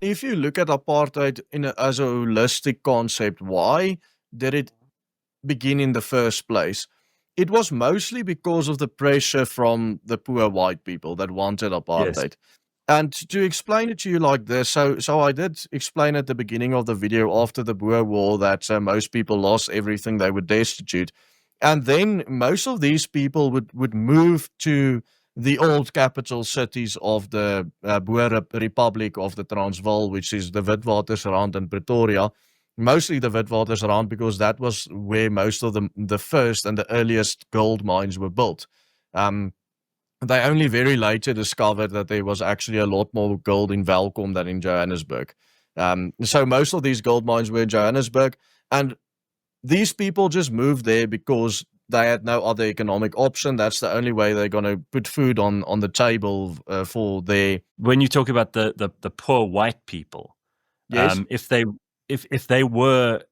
if you look at apartheid as a holistic concept, why did it begin in the first place? It was mostly because of the pressure from the poor white people that wanted Yes. apartheid. And to explain it to you like this, so I did explain at the beginning of the video after the Boer War that most people lost everything; they were destitute, and then most of these people would move to the old capital cities of the Boer Republic of the Transvaal, which is the Witwatersrand and Pretoria. Mostly the Witwatersrand because that was where most of the first and the earliest gold mines were built. Um, they only very later discovered that there was actually a lot more gold in Welkom than in Johannesburg. So most of these gold mines were in Johannesburg, and these people just moved there because they had no other economic option. That's the only way they're going to put food on the table for their. When you talk about the poor white people, Yes. if they were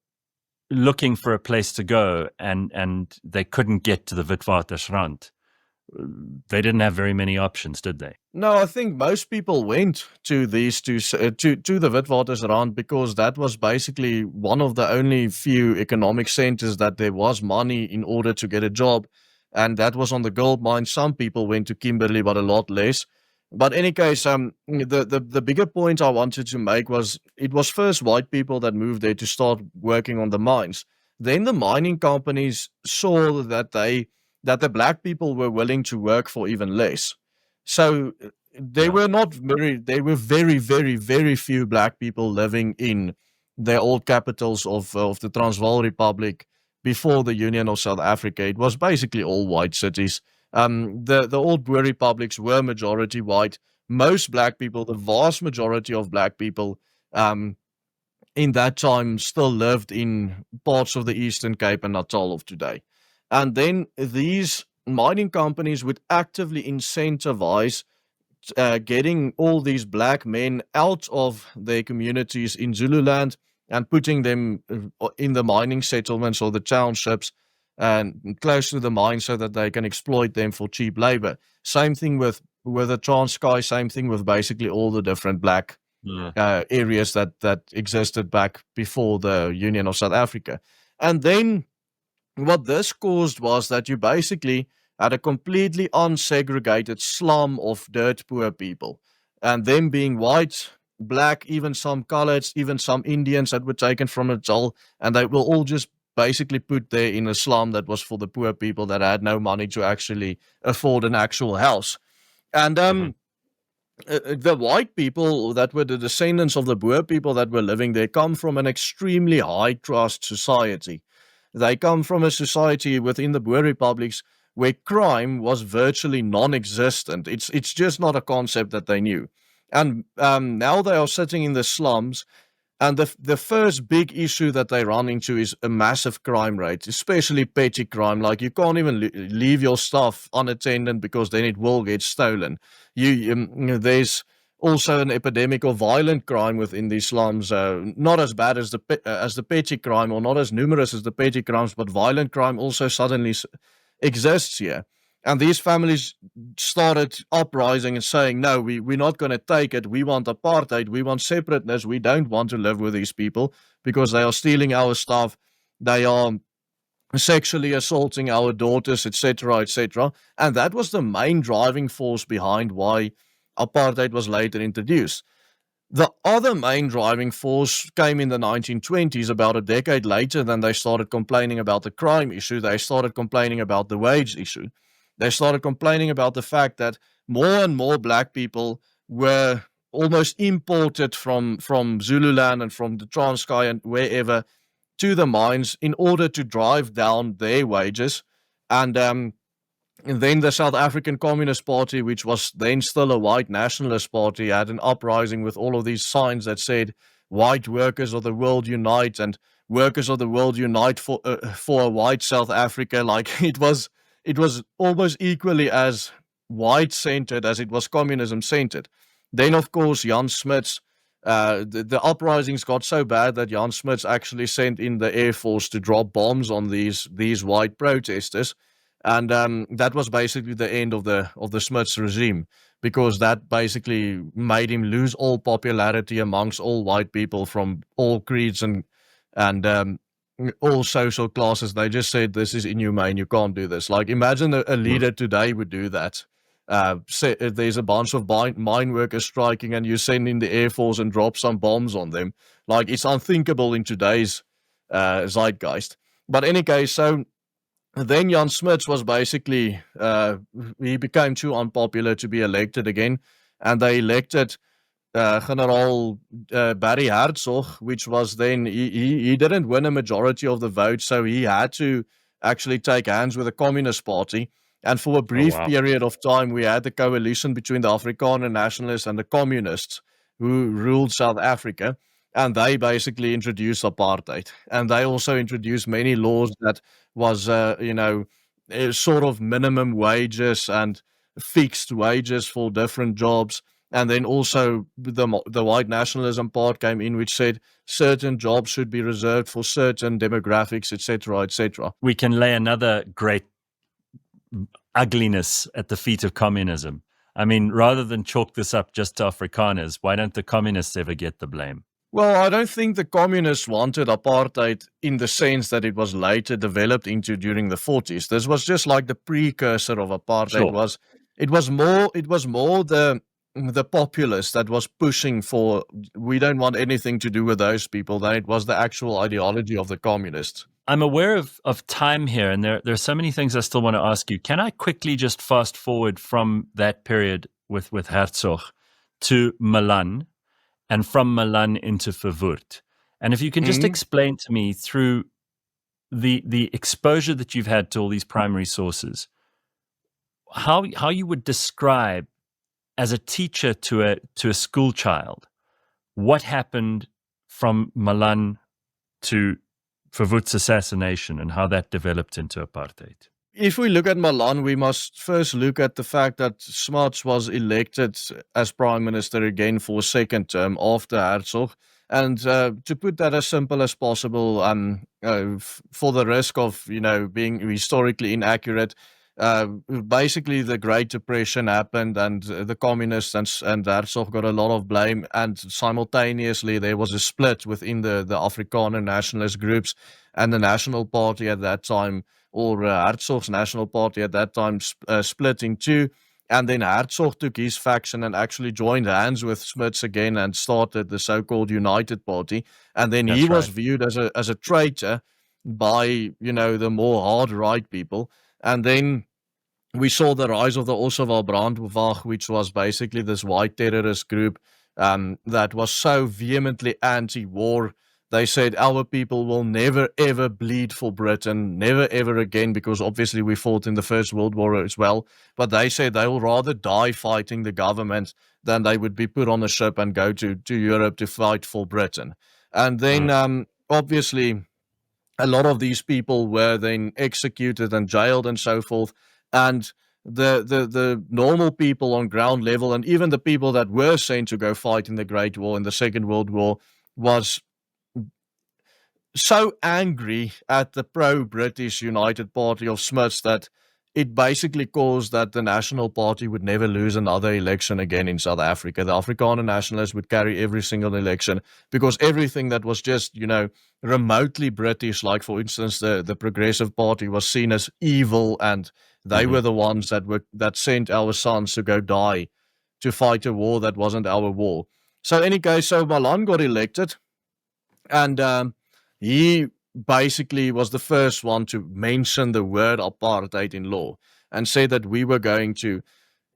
looking for a place to go and they couldn't get to the Witwatersrand, they didn't have very many options, did they? No, I think most people went to these to the Witwatersrand because that was basically one of the only few economic centers that there was money in order to get a job, and that was on the gold mine. Some people went to Kimberley, but a lot less. But any case, the bigger point I wanted to make was it was first white people that moved there to start working on the mines. Then the mining companies saw that the black people were willing to work for even less. So they Yeah. were not very, they were very, very, very few black people living in the old capitals of the Transvaal Republic before the Union of South Africa. It was basically all white cities. The old Boer republics were majority white. Most black people, the vast majority of black people, um, in that time still lived in parts of the Eastern Cape and Natal of today. And then these mining companies would actively incentivize getting all these black men out of their communities in Zululand and putting them in the mining settlements or the townships and close to the mine so that they can exploit them for cheap labor. Same thing with the Transkei, same thing with basically all the different black Yeah. areas that existed back before the Union of South Africa. And then what this caused was that you basically had a completely unsegregated slum of dirt poor people, and them being white, black, even some coloreds, even some Indians that were taken from it all, and they were all just basically put there in a slum that was for the poor people that had no money to actually afford an actual house. And Mhm. the white people that were the descendants of the Boer people that were living there come from an extremely high trust society. They come from a society within the Boer republics where crime was virtually non-existent. It's just not a concept that they knew. And now they are sitting in the slums, and the first big issue that they run into is a massive crime rate, especially petty crime. Like you can't even leave your stuff unattended because then it will get stolen. There's also an epidemic of violent crime within these slums. Not as bad as the petty crime, or not as numerous as the petty crimes, but violent crime also suddenly exists here. And these families started uprising and saying, no, we're not going to take it. We want apartheid. We want separateness. We don't want to live with these people because they are stealing our stuff. They are sexually assaulting our daughters, etc., etc. And that was the main driving force behind why apartheid was later introduced. The other main driving force came in the 1920s, about a decade later. Then they started complaining about the crime issue. They started complaining about the wage issue. They started complaining about the fact that more and more black people were almost imported from Zululand and from the Transkei and wherever to the mines in order to drive down their wages. And then the South African Communist Party, which was then still a white nationalist party, had an uprising with all of these signs that said, "White workers of the world unite," and "Workers of the world unite for a white South Africa." Like it was almost equally as white centered as it was communism centered. Then, of course, Jan Smuts. The uprisings got so bad that Jan Smuts actually sent in the Air Force to drop bombs on these white protesters, And that was basically the end of the Smuts regime, because that basically made him lose all popularity amongst all white people from all creeds and all social classes. They just said, this is inhumane, you can't do this. Like, imagine a leader today would do that. Say, there's a bunch of mine workers striking and you send in the Air Force and drop some bombs on them. Like, it's unthinkable in today's zeitgeist. But in any case, so then Jan Smuts was basically, he became too unpopular to be elected again, and they elected General Barry Herzog, which was then, he didn't win a majority of the vote, so he had to actually take hands with the Communist Party. And for a Oh, brief wow. period of time, we had the coalition between the Afrikaner nationalists and the communists who ruled South Africa. And they basically introduced apartheid. And they also introduced many laws that was, sort of minimum wages and fixed wages for different jobs. And then also the white nationalism part came in, which said certain jobs should be reserved for certain demographics, etc., etc. We can lay another great ugliness at the feet of communism. I mean, rather than chalk this up just to Afrikaners, why don't the communists ever get the blame? Well, I don't think the communists wanted apartheid in the sense that it was later developed into during the 40s. This was just like the precursor of apartheid. Sure. It was more the populace that was pushing for, we don't want anything to do with those people, than it was the actual ideology of the communists. I'm aware of time here, and there are so many things I still want to ask you. Can I quickly just fast forward from that period with Herzog to Milan, and from Milan into Verwoerd? And if you can just explain to me, through the exposure that you've had to all these primary sources, how you would describe, as a teacher to a school child, what happened from Milan to Verwoerd's assassination and how that developed into apartheid. If we look at Milan, we must first look at the fact that Smuts was elected as prime minister again for a second term after Herzog. And to put that as simple as possible, for the risk of being historically inaccurate, basically the Great Depression happened, and the communists and Herzog got a lot of blame. And simultaneously, there was a split within the Afrikaner nationalist groups, and the National Party at that time, or Herzog's National Party at that time, split in two. And then Herzog took his faction and actually joined hands with Smuts again and started the so-called United Party. And then he was viewed as a traitor by, the more hard right people. And then we saw the rise of the Oswald Brandwag, which was basically this white terrorist group that was so vehemently anti-war. They said, our people will never, ever bleed for Britain, never, ever again, because obviously we fought in the First World War as well. But they said they will rather die fighting the government than they would be put on a ship and go to Europe to fight for Britain. And then, obviously, a lot of these people were then executed and jailed and so forth. And the normal people on ground level, and even the people that were sent to go fight in the Great War, in the Second World War, was so angry at the pro-British United Party of Smuts that it basically caused that the National Party would never lose another election again in South Africa. The Afrikaner nationalists would carry every single election, because everything that was just, remotely British, like for instance the Progressive Party, was seen as evil, and they were the ones that sent our sons to go die to fight a war that wasn't our war. So in any case, so Malan got elected, and he basically was the first one to mention the word apartheid in law and say that we were going to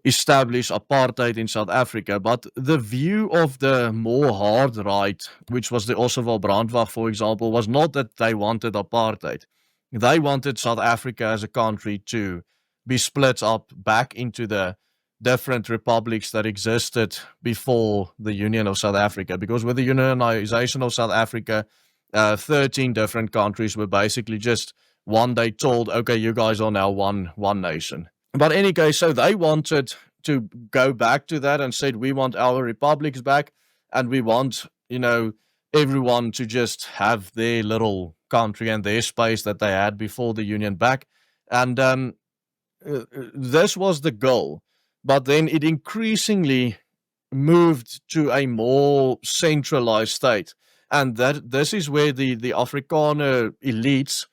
establish apartheid in South Africa. But the view of the more hard right, which was the Oswald Brandwag, for example, was not that they wanted apartheid. They wanted South Africa as a country to be split up back into the different republics that existed before the Union of South Africa. Because with the unionization of South Africa, 13 different countries were basically just one day told, okay, you guys are now one nation. But in any case, so they wanted to go back to that and said, we want our republics back, and we want, everyone to just have their little country and their space that they had before the Union back. And this was the goal, but then it increasingly moved to a more centralized state. And that this is where the Afrikaner elites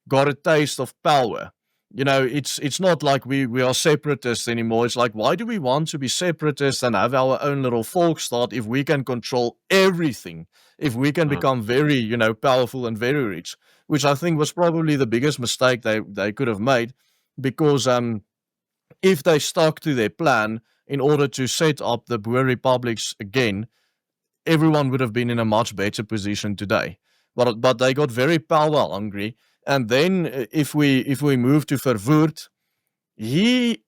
got a taste of power. You know, it's not like we are separatists anymore. It's like, why do we want to be separatists and have our own little Volksstaat if we can control everything? If we can become very, you know, powerful and very rich, which I think was probably the biggest mistake they could have made, because if they stuck to their plan in order to set up the Boer republics again, everyone would have been in a much better position today. But they got very power hungry. And then if we move to Verwoerd, he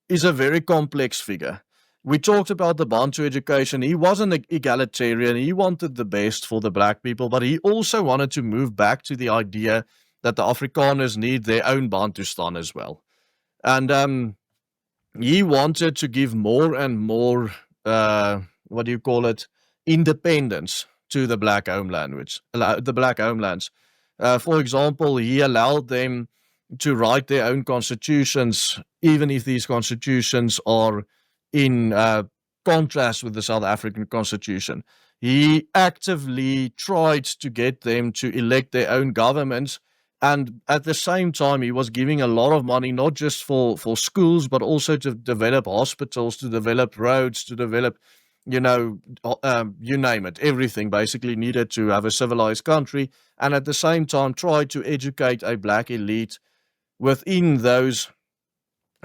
is a very complex figure. We talked about the Bantu education. He wasn't an egalitarian. He wanted the best for the black people, but he also wanted to move back to the idea that the Afrikaners need their own Bantustan as well. And he wanted to give more and more, what do you call it, independence to the black homelands. For example, he allowed them to write their own constitutions, even if these constitutions are in contrast with the South African constitution. He actively tried to get them to elect their own governments. And at the same time, he was giving a lot of money, not just for schools, but also to develop hospitals, to develop roads, to develop, you know, you name it, everything basically needed to have a civilized country. And at the same time, try to educate a black elite within those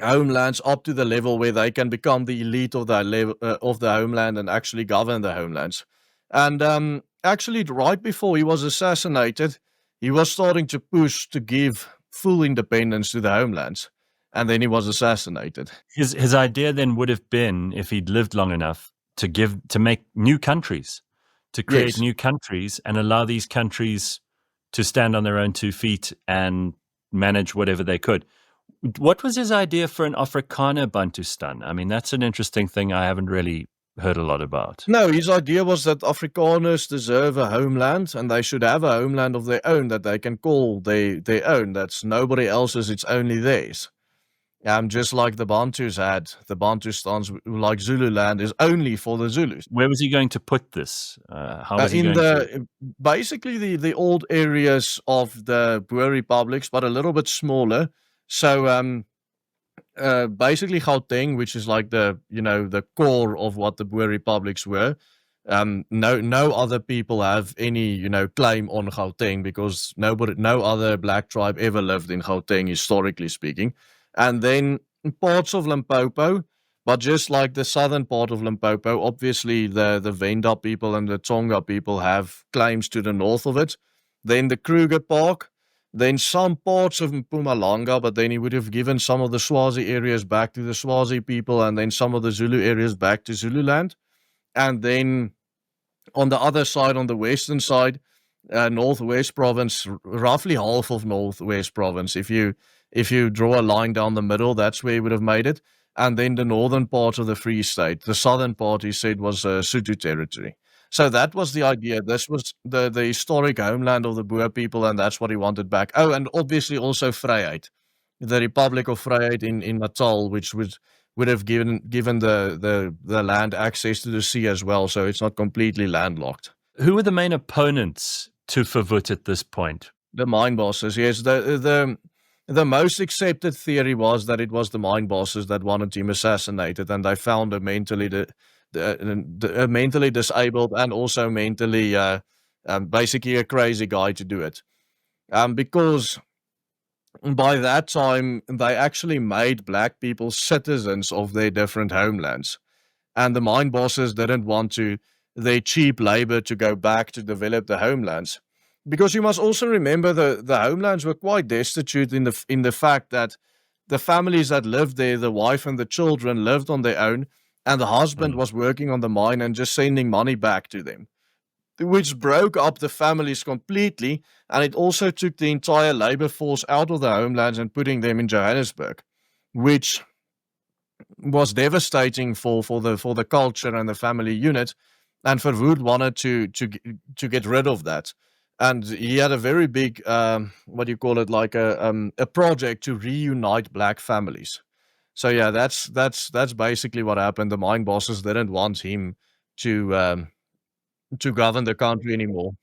homelands up to the level where they can become the elite of the homeland and actually govern the homelands. And actually, right before he was assassinated, he was starting to push to give full independence to the homelands, and then he was assassinated. His idea then would have been, if he'd lived long enough, to make new countries, to create Yes. new countries and allow these countries to stand on their own 2 feet and manage whatever they could. What was his idea for an Afrikaner Bantustan? I mean, that's an interesting thing I haven't really heard a lot about. No, his idea was that Afrikaners deserve a homeland, and they should have a homeland of their own that they can call their own. That's nobody else's, it's only theirs. Just like the Bantus had, the Bantustans, like Zululand, is only for the Zulus. Where was he going to put this? How was he In going to? basically the old areas of the Boer republics, but a little bit smaller. So basically Gauteng, which is like the core of what the Boer republics were. No other people have any claim on Gauteng, because no other black tribe ever lived in Gauteng, historically speaking. And then parts of Limpopo, but just like the southern part of Limpopo, obviously the Venda people and the Tonga people have claims to the north of it. Then the Kruger Park, then some parts of Mpumalanga, but then he would have given some of the Swazi areas back to the Swazi people, and then some of the Zulu areas back to Zululand. And then on the other side, on the western side, Northwest Province, roughly half of Northwest Province. If you draw a line down the middle, that's where he would have made it. And then the northern part of the Free State. The southern part, he said, was Sotho territory. So that was the idea. This was the historic homeland of the Boer people, and that's what he wanted back. Oh, and obviously also Vryheid, the Republic of Vryheid in Natal, which would have given the land access to the sea as well, so it's not completely landlocked. Who were the main opponents to Verwoerd at this point? The mine bosses, yes. The most accepted theory was that it was the mine bosses that wanted him assassinated, and they found a mentally disabled and also mentally basically a crazy guy to do it. Because by that time, they actually made black people citizens of their different homelands. And the mine bosses didn't want their cheap labor to go back to develop the homelands. Because you must also remember the homelands were quite destitute in the fact that the families that lived there, the wife and the children, lived on their own, and the husband was working on the mine and just sending money back to them, which broke up the families completely, and it also took the entire labor force out of the homelands and putting them in Johannesburg, which was devastating for the culture and the family unit. And Verwoerd wanted to get rid of that. and he had a very big, what do you call it, like a project to reunite black families. So yeah, that's basically what happened. The mine bosses didn't want him to govern the country anymore.